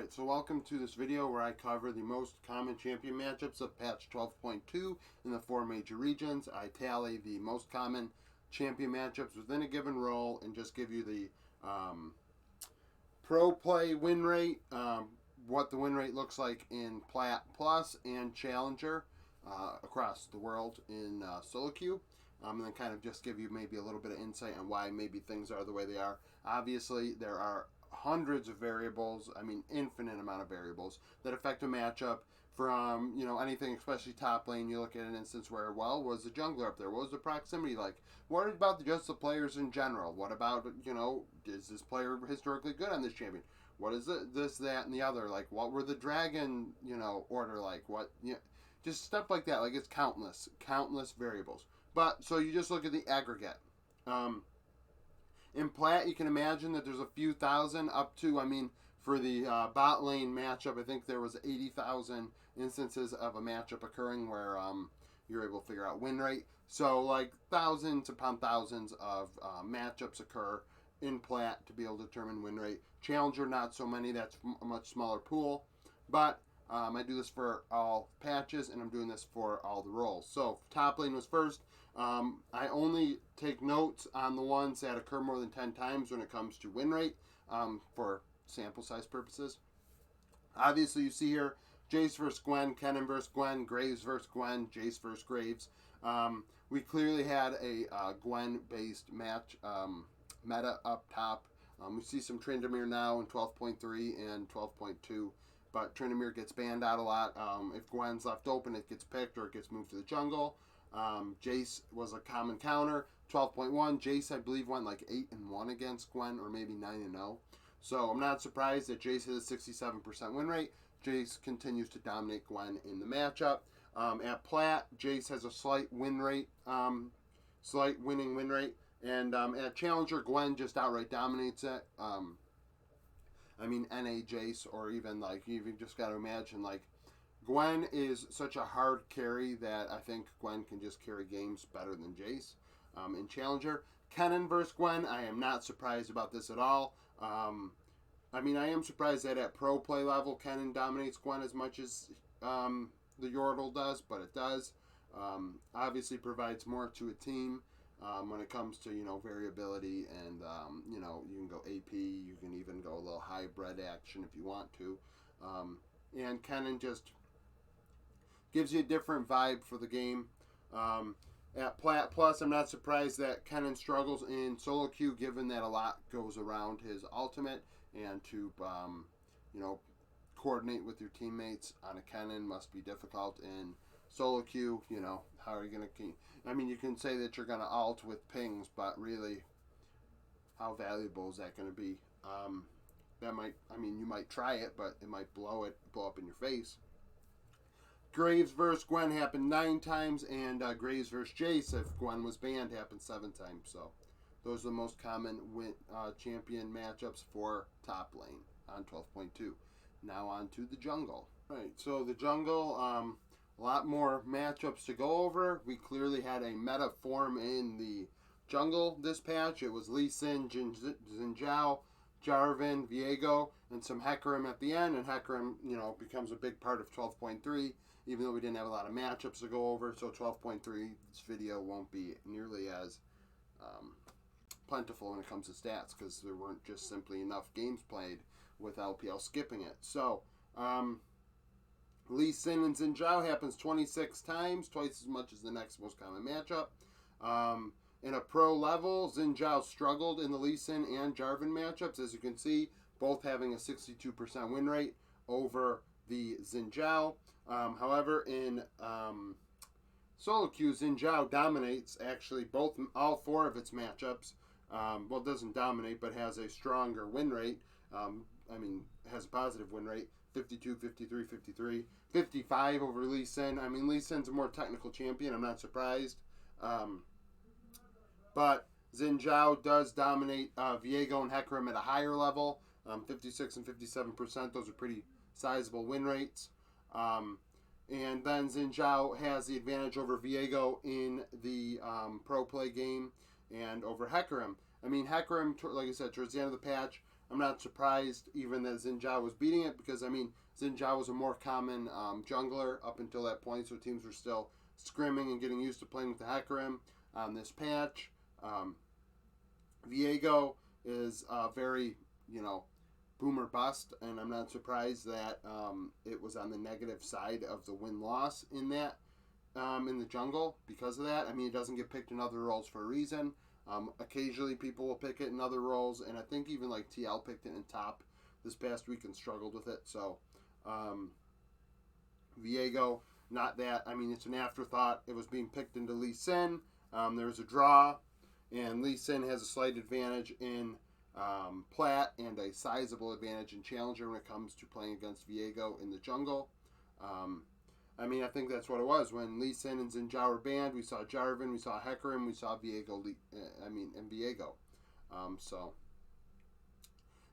Alright, so welcome to this video where I cover the most common champion matchups of patch 12.2 in the 4 major regions. I tally the most common champion matchups within a given role and just give you the pro play win rate, what the win rate looks like in Plat Plus and Challenger across the world in solo queue. And then kind of just give you maybe a little bit of insight on why maybe things are the way they are. Obviously, there are hundreds of variables, infinite amount of variables that affect a matchup from, anything, especially top lane. You look at an instance where, was the jungler up there? What was the proximity like? What about just the players in general? What about, is this player historically good on this champion? What is this, that, and the other? Like, what were the dragon, order like? Just stuff like that. Like, it's countless variables. But, so you just look at the aggregate. In Plat, you can imagine that there's a few thousand up to, for the bot lane matchup, I think there was 80,000 instances of a matchup occurring where you're able to figure out win rate. So, like, thousands upon thousands of matchups occur in Plat to be able to determine win rate. Challenger, not so many. That's a much smaller pool. But I do this for all patches, and I'm doing this for all the roles. So, top lane was first. I only take notes on the ones that occur more than 10 times when it comes to win rate for sample size purposes. Obviously, you see here, Jace versus Gwen, Kennen versus Gwen, Graves versus Gwen, Jace versus Graves. We clearly had a Gwen-based match meta up top. We see some Tryndamere now in 12.3 and 12.2. But Tryndamere gets banned out a lot. If Gwen's left open, it gets picked or it gets moved to the jungle. Jace was a common counter. 12.1. Jace, I believe, went like 8-1 against Gwen, or maybe 9-0. So I'm not surprised that Jace has a 67% win rate. Jace continues to dominate Gwen in the matchup. At Plat, Jace has a slight win rate, slight winning win rate. And at Challenger, Gwen just outright dominates it. NA Jace, or even you've just got to imagine Gwen is such a hard carry that I think Gwen can just carry games better than Jace. In Challenger, Kennen versus Gwen, I am not surprised about this at all. I am surprised that at pro play level, Kennen dominates Gwen as much as the Yordle does, but it does. Obviously provides more to a team. When it comes to, variability and, you can go AP, you can even go a little hybrid action if you want to. And Kennen just gives you a different vibe for the game. At Plat Plus, I'm not surprised that Kennen struggles in solo queue, given that a lot goes around his ultimate, and to, coordinate with your teammates on a Kennen must be difficult in solo queue. How are you going to... you can say that you're going to ult with pings, but really, how valuable is that going to be? That might... you might try it, but it might blow up in your face. Graves versus Gwen happened 9 times, and Graves versus Jace, if Gwen was banned, happened 7 times. So, those are the most common champion matchups for top lane on 12.2. Now on to the jungle. Right, so the jungle... a lot more matchups to go over. We clearly had a meta form in the jungle this patch. It was Lee Sin, Xin Zhao, Jarvan, Viego, and some Hecarim at the end. And Hecarim, becomes a big part of 12.3, even though we didn't have a lot of matchups to go over. So 12.3, this video won't be nearly as plentiful when it comes to stats, because there weren't just simply enough games played with LPL skipping it. So, Lee Sin and Xin Zhao happens 26 times, twice as much as the next most common matchup. In a pro level, Xin Zhao struggled in the Lee Sin and Jarvan matchups, as you can see, both having a 62% win rate over the Xin Zhao. However, in solo queue, Xin Zhao dominates actually all 4 of its matchups. It doesn't dominate, but has a stronger win rate. Has a positive win rate. 52, 53, 53, 55 over Lee Sin. Lee Sin's a more technical champion. I'm not surprised. But Xin Zhao does dominate Viego and Hecarim at a higher level. 56 and 57%. Those are pretty sizable win rates. And then Xin Zhao has the advantage over Viego in the pro play game and over Hecarim. Hecarim, like I said, towards the end of the patch, I'm not surprised even that Xin Zhao was beating it because, I mean, Xin Zhao was a more common jungler up until that point, so teams were still scrimming and getting used to playing with the Hecarim on this patch. Viego is very, boomer bust, and I'm not surprised that it was on the negative side of the win-loss in that in the jungle because of that. I mean, it doesn't get picked in other roles for a reason. Occasionally, people will pick it in other roles, and I think even like TL picked it in top this past week and struggled with it. So, Viego, not that. I mean, it's an afterthought. It was being picked into Lee Sin. There was a draw, and Lee Sin has a slight advantage in Plat and a sizable advantage in Challenger when it comes to playing against Viego in the jungle. I mean, I think that's what it was. When Lee Sin and Xin Zhao were banned, we saw Jarvan, we saw Hecarim, we saw Viego, and Viego. So,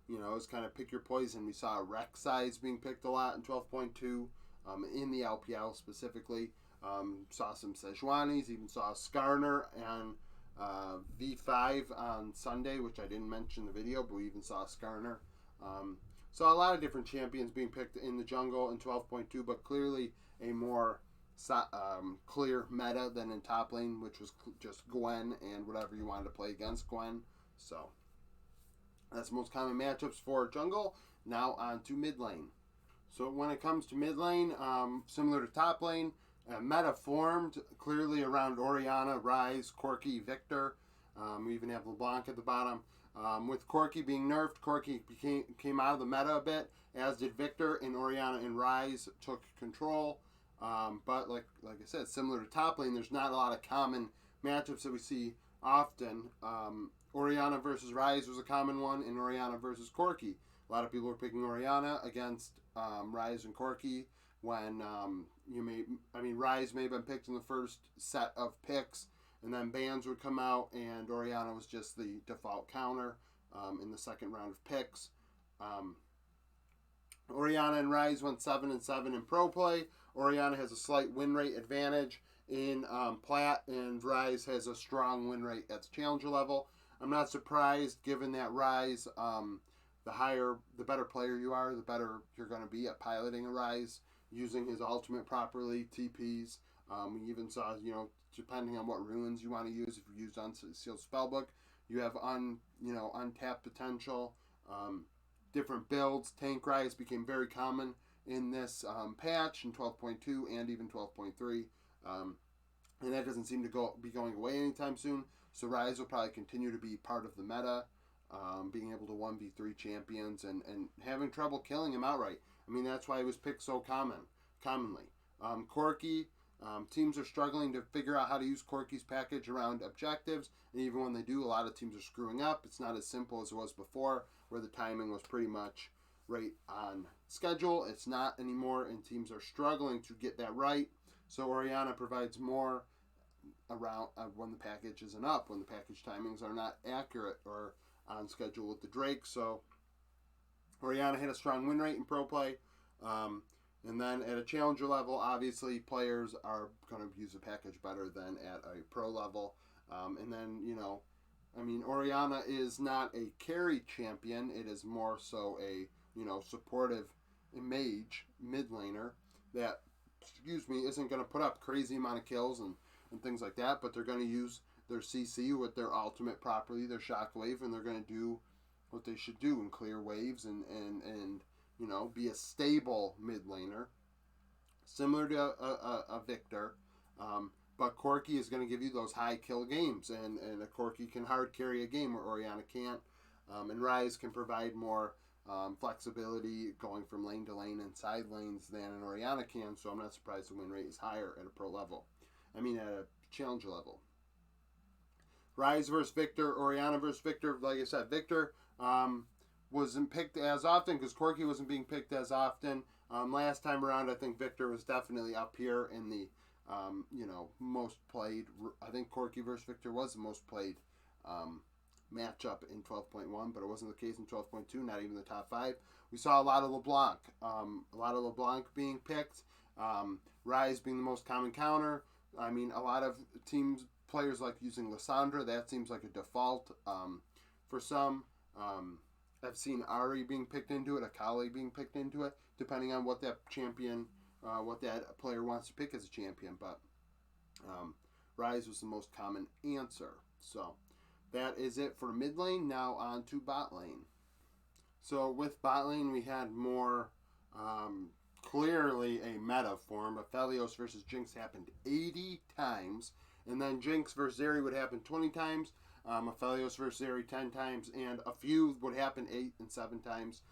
it was kind of pick your poison. We saw Rek'Sai being picked a lot in 12.2, in the LPL specifically. Saw some Sejuanis, even saw Skarner and V5 on Sunday, which I didn't mention in the video, but we even saw Skarner. Saw a lot of different champions being picked in the jungle in 12.2, but clearly a more clear meta than in top lane, which was just Gwen and whatever you wanted to play against Gwen. So that's the most common matchups for jungle. Now on to mid lane. So when it comes to mid lane, similar to top lane, meta formed clearly around Orianna, Ryze, Corki, Victor. We even have LeBlanc at the bottom. With Corki being nerfed, Corki came out of the meta a bit, as did Victor, and Orianna and Ryze took control. But like I said, similar to top lane, there's not a lot of common matchups that we see often. Orianna versus Ryze was a common one, and Orianna versus Corki. A lot of people were picking Orianna against Ryze and Corki when Ryze may have been picked in the first set of picks, and then bans would come out, and Orianna was just the default counter in the second round of picks. Orianna and Ryze went 7-7 in pro play. Orianna has a slight win rate advantage in Plat, and Ryze has a strong win rate at the challenger level. I'm not surprised, given that Ryze, the better player you are, the better you're going to be at piloting a Ryze, using his ultimate properly, TPs. We even saw, depending on what runes you want to use, if you used Unsealed Spellbook, you have untapped potential. Different builds. Tank Ryze became very common in this patch in 12.2 and even 12.3. And that doesn't seem to be going away anytime soon. So Ryze will probably continue to be part of the meta, being able to 1v3 champions and having trouble killing him outright. I mean, that's why he was picked so commonly. Corki, teams are struggling to figure out how to use Corki's package around objectives, and even when they do, a lot of teams are screwing up. It's not as simple as it was before, where the timing was pretty much right on schedule. It's not anymore, and teams are struggling to get that right. So Orianna provides more around when the package isn't up, when the package timings are not accurate or on schedule with the Drake. So Orianna had a strong win rate in pro play. And then at a challenger level, obviously players are going to use the package better than at a pro level. And then, Orianna is not a carry champion. It is more so a, supportive mage mid laner that, isn't going to put up crazy amount of kills and things like that, but they're going to use their CC with their ultimate properly, their shockwave, and they're going to do what they should do and clear waves and be a stable mid laner, similar to a Victor. But Corki is going to give you those high kill games, and a Corki can hard carry a game where Orianna can't. And Ryze can provide more flexibility going from lane to lane and side lanes than an Orianna can, so I'm not surprised the win rate is higher at a pro level. At a challenger level. Ryze versus Victor, Orianna versus Victor. Like I said, Victor wasn't picked as often because Corki wasn't being picked as often. Last time around, I think Victor was definitely up here in the, most played. I think Corki versus Victor was the most played matchup in 12.1, but it wasn't the case in 12.2, not even the top 5. We saw a lot of LeBlanc being picked. Ryze being the most common counter. I mean, a lot of players like using Lissandra. That seems like a default for some. I've seen Ari being picked into it, Akali being picked into it, depending on what that champion, what that player wants to pick as a champion. But Ryze was the most common answer. So that is it for mid lane. Now on to bot lane. So with bot lane, we had more clearly a meta form. Aphelios versus Jinx happened 80 times, and then Jinx versus Zeri would happen 20 times. Aphelios versus Zeri 10 times, and a few would happen 8 and 7 times.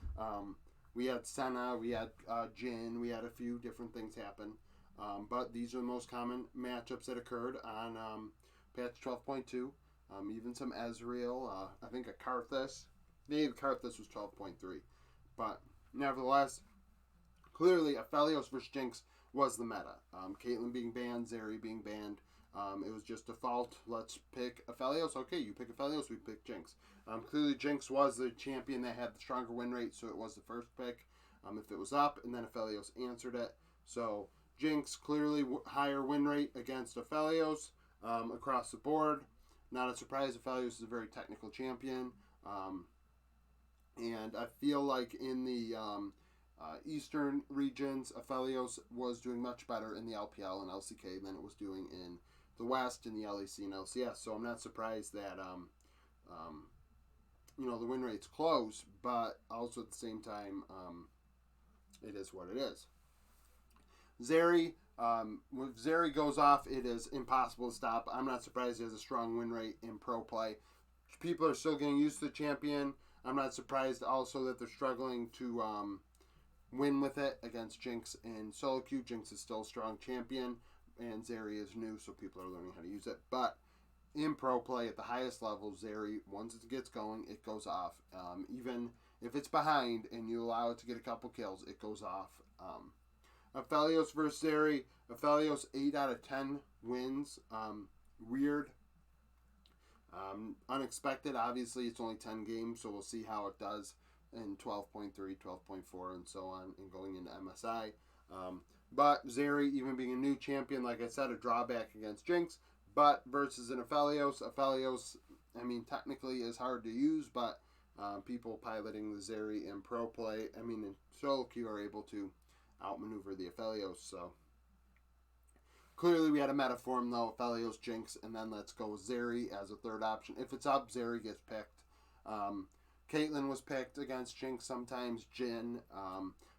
We had Senna, we had Jhin, we had a few different things happen. But these are the most common matchups that occurred on patch 12.2. Even some Ezreal, I think a Karthus. Maybe Karthus was 12.3. But nevertheless, clearly Aphelios versus Jinx was the meta. Caitlyn being banned, Zeri being banned. It was just default. Let's pick Aphelios. Okay, you pick Aphelios, we pick Jinx. Clearly, Jinx was the champion that had the stronger win rate, so it was the first pick. If it was up, and then Aphelios answered it. So Jinx clearly higher win rate against Aphelios across the board. Not a surprise. Aphelios is a very technical champion, and I feel like in the Eastern regions, Aphelios was doing much better in the LPL and LCK than it was doing in the West, in the LEC and LCS. So I'm not surprised that the win rate's close, but also at the same time, it is what it is. Zeri, when Zeri goes off, it is impossible to stop. I'm not surprised he has a strong win rate in pro play. People are still getting used to the champion. I'm not surprised also that they're struggling to win with it against Jinx in solo queue. Jinx is still a strong champion, and Zeri is new, so people are learning how to use it. But in pro play at the highest level, Zeri, once it gets going, it goes off. Even if it's behind and you allow it to get a couple kills, it goes off. Aphelios versus Zeri. Aphelios 8 out of 10 wins. Weird. Unexpected. Obviously, it's only 10 games, so we'll see how it does in 12.3, 12.4, and so on, and going into MSI. But Zeri, even being a new champion, like I said, a drawback against Jinx. But versus an Aphelios, technically is hard to use, but people piloting the Zeri in pro play, in solo queue are able to outmaneuver the Aphelios. So clearly we had a meta form though, Aphelios, Jinx, and then let's go with Zeri as a third option. If it's up, Zeri gets picked. Caitlyn was picked against Jinx sometimes. Jhin.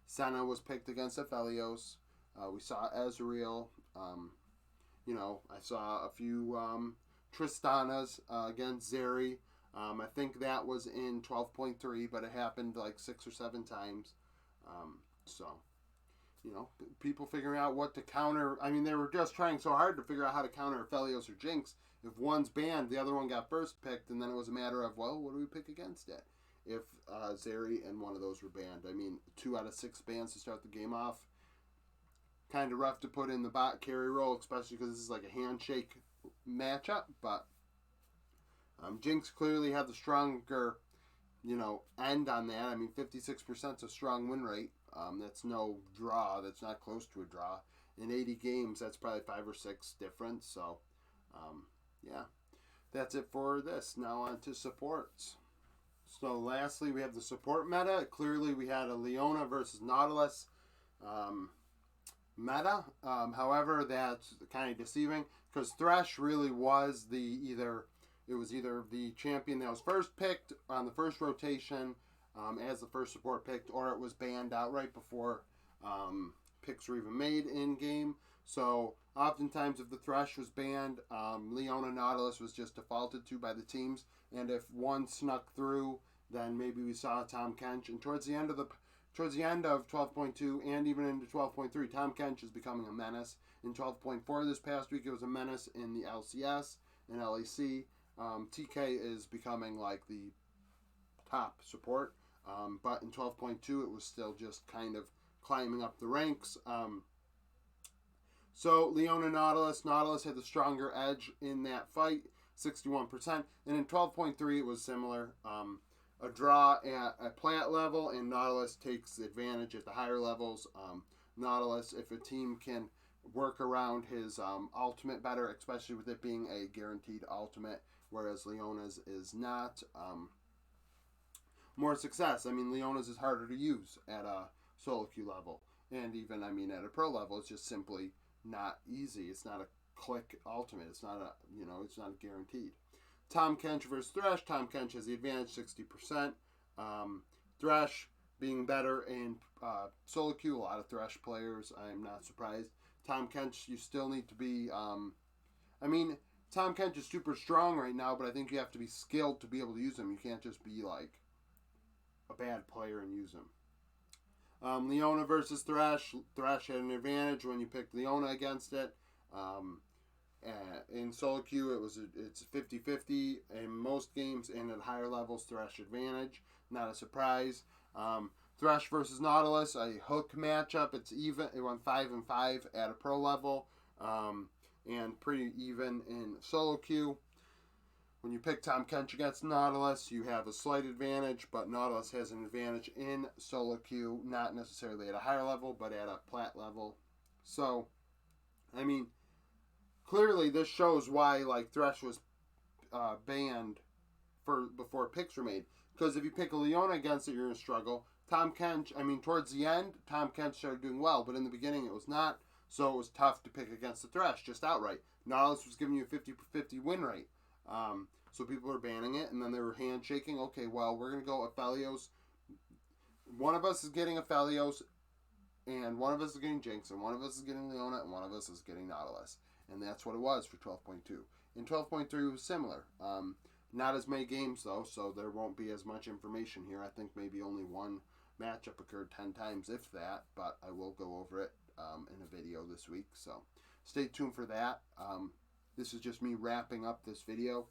Senna was picked against Aphelios. We saw Ezreal. I saw a few Tristanas against Zeri. I think that was in 12.3, but it happened like 6 or 7 times. People figuring out what to counter. They were just trying so hard to figure out how to counter Aphelios or Jinx. If one's banned, the other one got first picked, and then it was a matter of, well, what do we pick against it? If Zeri and one of those were banned. 2 out of 6 bans to start the game off. Kind of rough to put in the bot carry role, especially because this is like a handshake matchup. But Jinx clearly had the stronger, end on that. 56% is a strong win rate. That's no draw. That's not close to a draw. In 80 games, that's probably 5 or 6 difference. So, that's it for this. Now on to supports. So lastly, we have the support meta. Clearly, we had a Leona versus Nautilus meta. However, that's kind of deceiving because Thresh really was either the champion that was first picked on the first rotation as the first support picked, or it was banned outright before picks were even made in game. So oftentimes if the Thresh was banned, Leona Nautilus was just defaulted to by the teams, and if one snuck through, then maybe we saw Tahm Kench. And towards the end of 12.2 and even into 12.3, Tahm Kench is becoming a menace. In 12.4 this past week, it was a menace in the LCS and LEC. TK is becoming like the top support, but in 12.2 it was still just kind of climbing up the ranks. So Leona Nautilus had the stronger edge in that fight, 61%, and in 12.3 it was similar. A draw at plat level, and Nautilus takes advantage at the higher levels. Nautilus, if a team can work around his ultimate better, especially with it being a guaranteed ultimate, whereas Leona's is not. more success. I mean, Leona's is harder to use at a solo queue level, and even, I mean, at a pro level, it's just simply not easy. It's not a click ultimate. It's not a, you know, it's not guaranteed. Tahm Kench versus Thresh. Tahm Kench has the advantage, 60%. Thresh being better in solo queue. A lot of Thresh players. I'm not surprised. Tahm Kench, you still need to be. I mean, Tahm Kench is super strong right now, but I think you have to be skilled to be able to use him. You can't just be like a bad player and use him. Leona versus Thresh. Thresh had an advantage when you picked Leona against it. In solo queue, it's 50-50 in most games, and at higher levels, Thresh advantage. Not a surprise. Thresh versus Nautilus, a hook matchup. It's even. It went 5-5 at a pro level, and pretty even in solo queue. When you pick Tahm Kench against Nautilus, you have a slight advantage, but Nautilus has an advantage in solo queue, not necessarily at a higher level, but at a plat level. So, I mean, clearly this shows why like Thresh was banned for before picks were made. Because if you pick a Leona against it, you're going to struggle. Tahm Kench, I mean, towards the end, Tahm Kench started doing well, but in the beginning it was not. So it was tough to pick against the Thresh just outright. Nautilus was giving you a 50-50 win rate. So people were banning it, and then they were handshaking. Okay, well, we're going to go Aphelios. One of us is getting Aphelios, and one of us is getting Jinx, and one of us is getting Leona, and one of us is getting Nautilus. And that's what it was for 12.2. In 12.3, it was similar. Not as many games, though, so there won't be as much information here. I think maybe only one matchup occurred 10 times, if that, but I will go over it in a video this week, so stay tuned for that. This is just me wrapping up this video.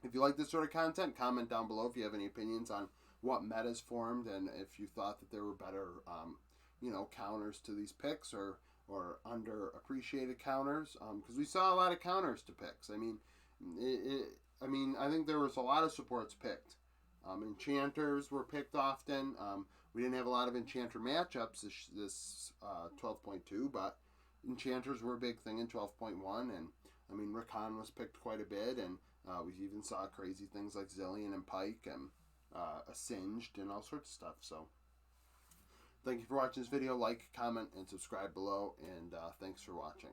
If you like this sort of content, comment down below if you have any opinions on what metas formed and if you thought that there were better, counters to these picks or underappreciated counters. Because we saw a lot of counters to picks. I mean, I think there was a lot of supports picked. Enchanters were picked often. We didn't have a lot of Enchanter matchups this 12.2, but Enchanters were a big thing in 12.1, and I mean, Rakan was picked quite a bit, and we even saw crazy things like Zilean and Pyke and Singed and all sorts of stuff. So, thank you for watching this video. Like, comment, and subscribe below, and thanks for watching.